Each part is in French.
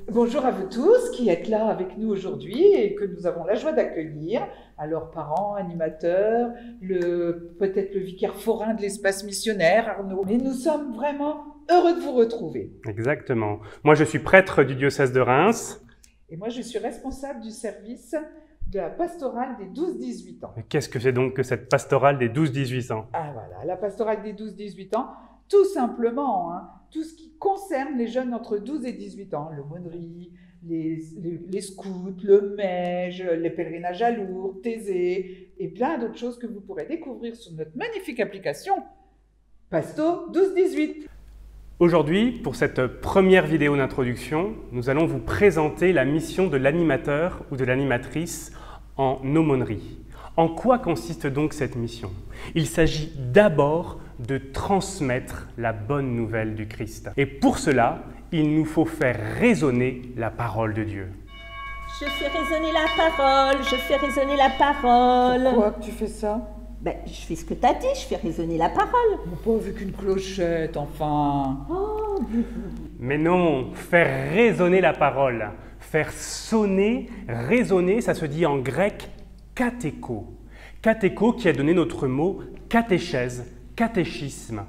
Bonjour à vous tous qui êtes là avec nous aujourd'hui et que nous avons la joie d'accueillir. Alors parents, animateurs, peut-être le vicaire forain de l'espace missionnaire, Arnaud. Mais nous sommes vraiment heureux de vous retrouver. Exactement. Moi, je suis prêtre du diocèse de Reims. Et moi, je suis responsable du service de la pastorale des 12-18 ans. Mais qu'est-ce que c'est donc que cette pastorale des 12-18 ans? Ah voilà, la pastorale des 12-18 ans, tout simplement, tout ce qui concerne les jeunes entre 12 et 18 ans, l'aumônerie, les scouts, le MEJ, les pèlerinages à Lourdes, Thésée, et plein d'autres choses que vous pourrez découvrir sur notre magnifique application Pasto 12-18. Aujourd'hui, pour cette première vidéo d'introduction, nous allons vous présenter la mission de l'animateur ou de l'animatrice en aumônerie. En quoi consiste donc cette mission? Il s'agit d'abord de transmettre la bonne nouvelle du Christ. Et pour cela, il nous faut faire résonner la parole de Dieu. Je fais résonner la parole, je fais résonner la parole. Pourquoi tu fais ça? Ben, je fais ce que t'as dit, je fais résonner la parole. Pas vu qu'une clochette, enfin. Oh. Mais non, faire résonner la parole, faire sonner, résonner, ça se dit en grec katécho. Katécho qui a donné notre mot catéchèse, catéchisme.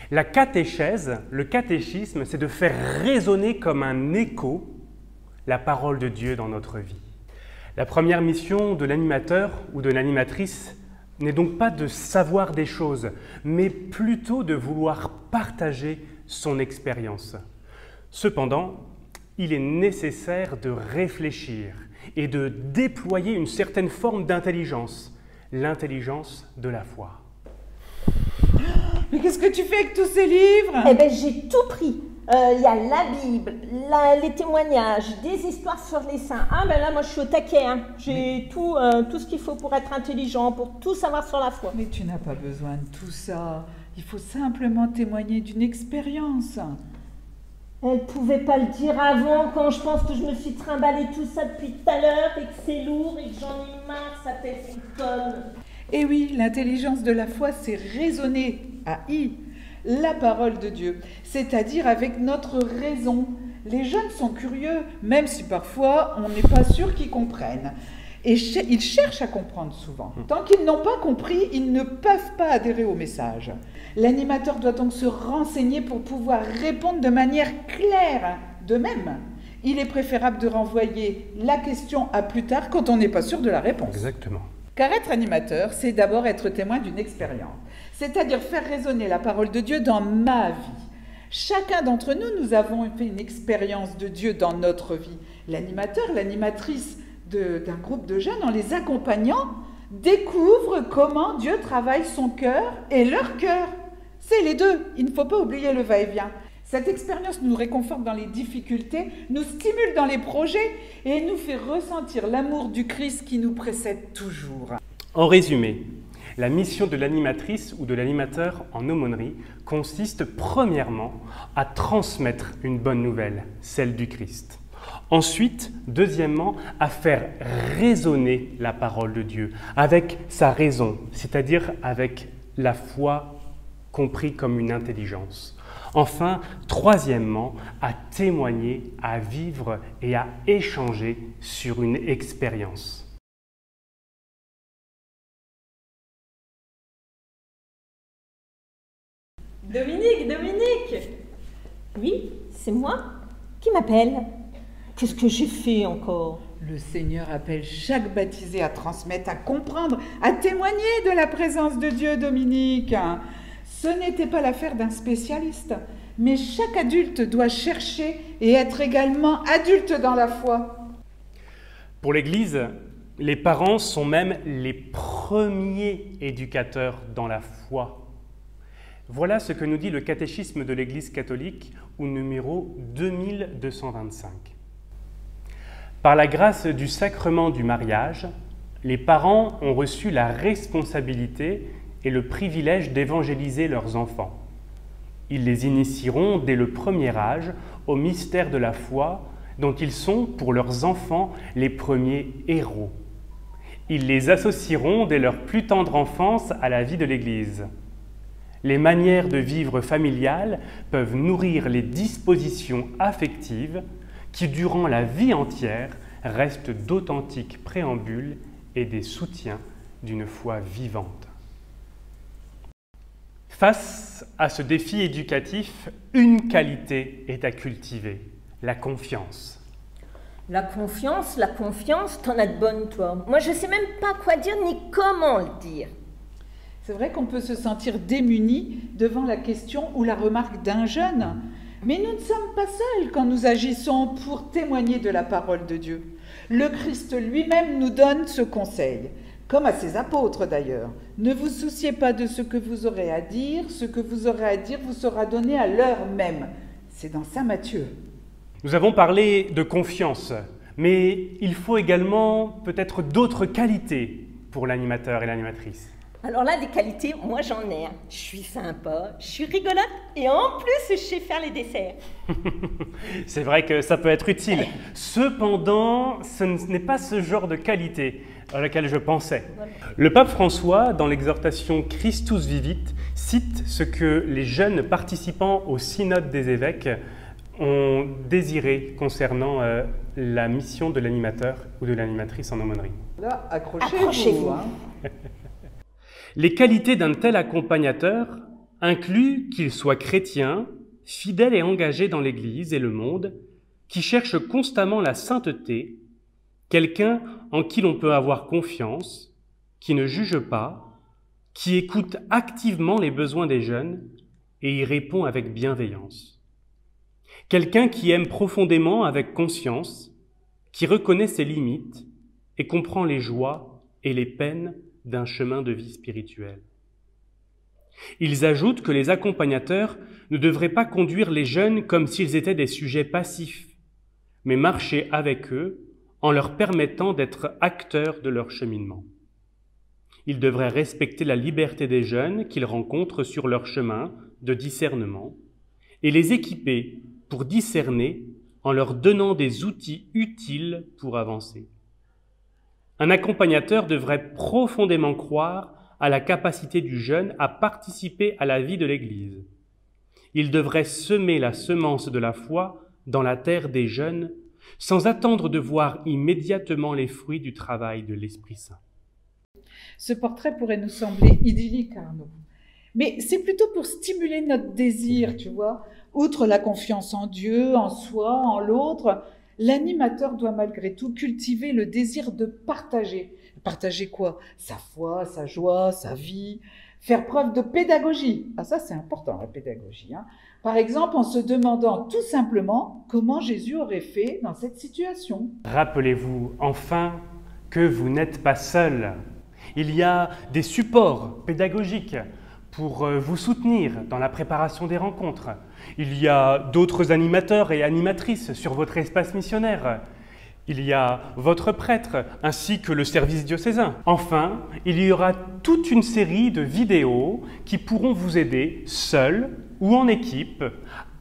La catéchèse, le catéchisme, c'est de faire résonner comme un écho la parole de Dieu dans notre vie. La première mission de l'animateur ou de l'animatrice n'est donc pas de savoir des choses, mais plutôt de vouloir partager son expérience. Cependant, il est nécessaire de réfléchir et de déployer une certaine forme d'intelligence, l'intelligence de la foi. Mais qu'est-ce que tu fais avec tous ces livres? Eh bien, j'ai tout pris. Il y a la Bible, les témoignages, des histoires sur les saints. Ah ben là, moi je suis au taquet. J'ai tout ce qu'il faut pour être intelligent, pour tout savoir sur la foi. Mais tu n'as pas besoin de tout ça. Il faut simplement témoigner d'une expérience. Elle pouvait pas le dire avant, quand je pense que je me suis trimballé tout ça depuis tout à l'heure et que c'est lourd et que j'en ai marre, ça pèse une tonne. Et oui, l'intelligence de la foi, c'est raisonner à la parole de Dieu, c'est-à-dire avec notre raison. Les jeunes sont curieux, même si parfois on n'est pas sûr qu'ils comprennent. Et ils cherchent à comprendre souvent. Tant qu'ils n'ont pas compris, ils ne peuvent pas adhérer au message. L'animateur doit donc se renseigner pour pouvoir répondre de manière claire. De même, il est préférable de renvoyer la question à plus tard quand on n'est pas sûr de la réponse. Exactement. Car être animateur, c'est d'abord être témoin d'une expérience, c'est-à-dire faire résonner la parole de Dieu dans ma vie. Chacun d'entre nous, nous avons fait une expérience de Dieu dans notre vie. L'animateur, l'animatrice d'un groupe de jeunes, en les accompagnant, découvre comment Dieu travaille son cœur et leur cœur. C'est les deux, il ne faut pas oublier le va-et-vient. Cette expérience nous réconforte dans les difficultés, nous stimule dans les projets et nous fait ressentir l'amour du Christ qui nous précède toujours. En résumé, la mission de l'animatrice ou de l'animateur en aumônerie consiste premièrement à transmettre une bonne nouvelle, celle du Christ. Ensuite, deuxièmement, à faire résonner la parole de Dieu avec sa raison, c'est-à-dire avec la foi compris comme une intelligence. Enfin, troisièmement, à témoigner, à vivre et à échanger sur une expérience. Dominique. Oui, c'est moi. Qui m'appelle? Qu'est-ce que j'ai fait encore? Le Seigneur appelle chaque baptisé à transmettre, à comprendre, à témoigner de la présence de Dieu, Dominique. Ce n'était pas l'affaire d'un spécialiste, mais chaque adulte doit chercher et être également adulte dans la foi. Pour l'Église, les parents sont même les premiers éducateurs dans la foi. Voilà ce que nous dit le catéchisme de l'Église catholique au numéro 2225. Par la grâce du sacrement du mariage, les parents ont reçu la responsabilité et le privilège d'évangéliser leurs enfants. Ils les initieront dès le premier âge au mystère de la foi dont ils sont pour leurs enfants les premiers héros. Ils les associeront dès leur plus tendre enfance à la vie de l'Église. Les manières de vivre familiales peuvent nourrir les dispositions affectives qui durant la vie entière restent d'authentiques préambules et des soutiens d'une foi vivante. Face à ce défi éducatif, une qualité est à cultiver, la confiance. La confiance, t'en as de bonnes, toi. Moi, je sais même pas quoi dire ni comment le dire. C'est vrai qu'on peut se sentir démuni devant la question ou la remarque d'un jeune. Mais nous ne sommes pas seuls quand nous agissons pour témoigner de la parole de Dieu. Le Christ lui-même nous donne ce conseil, comme à ses apôtres d'ailleurs. Ne vous souciez pas de ce que vous aurez à dire, ce que vous aurez à dire vous sera donné à l'heure même. C'est dans Saint Matthieu. Nous avons parlé de confiance, mais il faut également peut-être d'autres qualités pour l'animateur et l'animatrice. Alors là, des qualités, moi j'en ai. Je suis sympa, je suis rigolote et en plus, je sais faire les desserts. C'est vrai que ça peut être utile. Cependant, ce n'est pas ce genre de qualité à laquelle je pensais. Le pape François, dans l'exhortation Christus Vivit, cite ce que les jeunes participants au synode des évêques ont désiré concernant la mission de l'animateur ou de l'animatrice en aumônerie. Là, accrochez-vous. Les qualités d'un tel accompagnateur incluent qu'il soit chrétien, fidèle et engagé dans l'Église et le monde, qui cherche constamment la sainteté, quelqu'un en qui l'on peut avoir confiance, qui ne juge pas, qui écoute activement les besoins des jeunes et y répond avec bienveillance. Quelqu'un qui aime profondément avec conscience, qui reconnaît ses limites et comprend les joies et les peines d'un chemin de vie spirituelle. Ils ajoutent que les accompagnateurs ne devraient pas conduire les jeunes comme s'ils étaient des sujets passifs, mais marcher avec eux en leur permettant d'être acteurs de leur cheminement. Ils devraient respecter la liberté des jeunes qu'ils rencontrent sur leur chemin de discernement et les équiper pour discerner en leur donnant des outils utiles pour avancer. Un accompagnateur devrait profondément croire à la capacité du jeune à participer à la vie de l'Église. Il devrait semer la semence de la foi dans la terre des jeunes sans attendre de voir immédiatement les fruits du travail de l'Esprit Saint. Ce portrait pourrait nous sembler idyllique, Arnaud. Mais c'est plutôt pour stimuler notre désir, tu vois. Outre la confiance en Dieu, en soi, en l'autre, l'animateur doit malgré tout cultiver le désir de partager. Partager quoi? Sa foi, sa joie, sa vie. Faire preuve de pédagogie. Ah, ça, c'est important, la pédagogie. Par exemple, en se demandant tout simplement comment Jésus aurait fait dans cette situation. Rappelez-vous enfin que vous n'êtes pas seul. Il y a des supports pédagogiques pour vous soutenir dans la préparation des rencontres. Il y a d'autres animateurs et animatrices sur votre espace missionnaire. Il y a votre prêtre ainsi que le service diocésain. Enfin, il y aura toute une série de vidéos qui pourront vous aider, seul ou en équipe,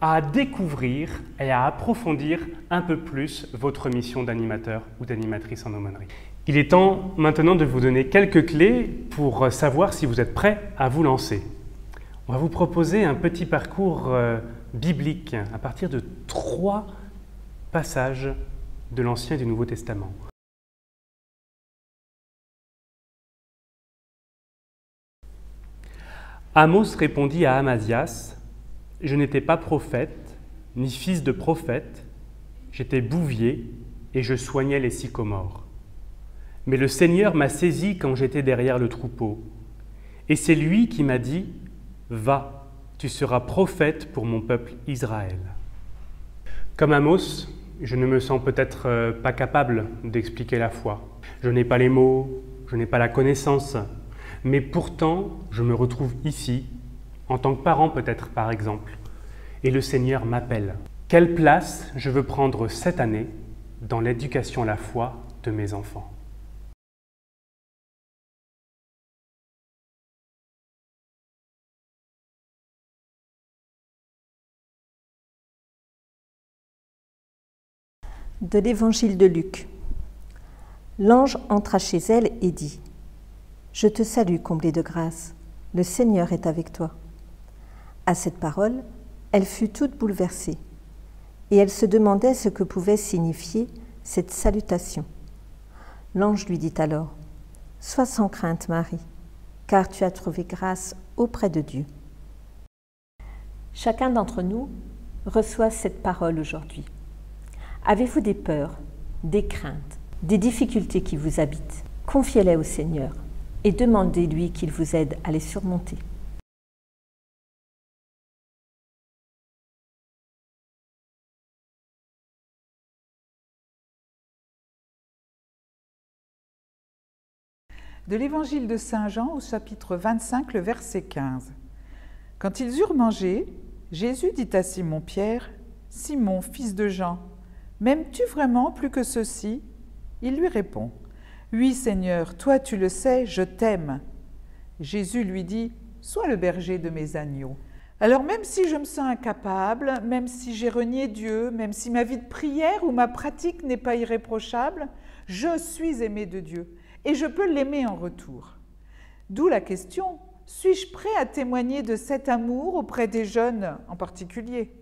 à découvrir et à approfondir un peu plus votre mission d'animateur ou d'animatrice en aumônerie. Il est temps maintenant de vous donner quelques clés pour savoir si vous êtes prêt à vous lancer. On va vous proposer un petit parcours biblique à partir de 3 passages de l'Ancien et du Nouveau Testament. Amos répondit à Amasias, « Je n'étais pas prophète, ni fils de prophète, j'étais bouvier et je soignais les sycomores. Mais le Seigneur m'a saisi quand j'étais derrière le troupeau. Et c'est lui qui m'a dit, « Va, tu seras prophète pour mon peuple Israël. » Comme Amos, je ne me sens peut-être pas capable d'expliquer la foi. Je n'ai pas les mots, je n'ai pas la connaissance, mais pourtant, je me retrouve ici, en tant que parent peut-être par exemple, et le Seigneur m'appelle. Quelle place je veux prendre cette année dans l'éducation à la foi de mes enfants? De l'Évangile de Luc. L'ange entra chez elle et dit : « Je te salue, comblée de grâce, le Seigneur est avec toi. » À cette parole, elle fut toute bouleversée. et elle se demandait ce que pouvait signifier cette salutation. L'ange lui dit alors, « Sois sans crainte, Marie, car tu as trouvé grâce auprès de Dieu. » Chacun d'entre nous reçoit cette parole aujourd'hui. Avez-vous des peurs, des craintes, des difficultés qui vous habitent? Confiez-les au Seigneur et demandez-lui qu'il vous aide à les surmonter. De l'évangile de Saint Jean au chapitre 25, le verset 15. Quand ils eurent mangé, Jésus dit à Simon-Pierre, « Simon, fils de Jean, m'aimes-tu vraiment plus que ceux-ci » Il lui répond, « Oui, Seigneur, toi tu le sais, je t'aime. » Jésus lui dit, « Sois le berger de mes agneaux. » Alors même si je me sens incapable, même si j'ai renié Dieu, même si ma vie de prière ou ma pratique n'est pas irréprochable, je suis aimé de Dieu. Et je peux l'aimer en retour. D'où la question, suis-je prêt à témoigner de cet amour auprès des jeunes en particulier ?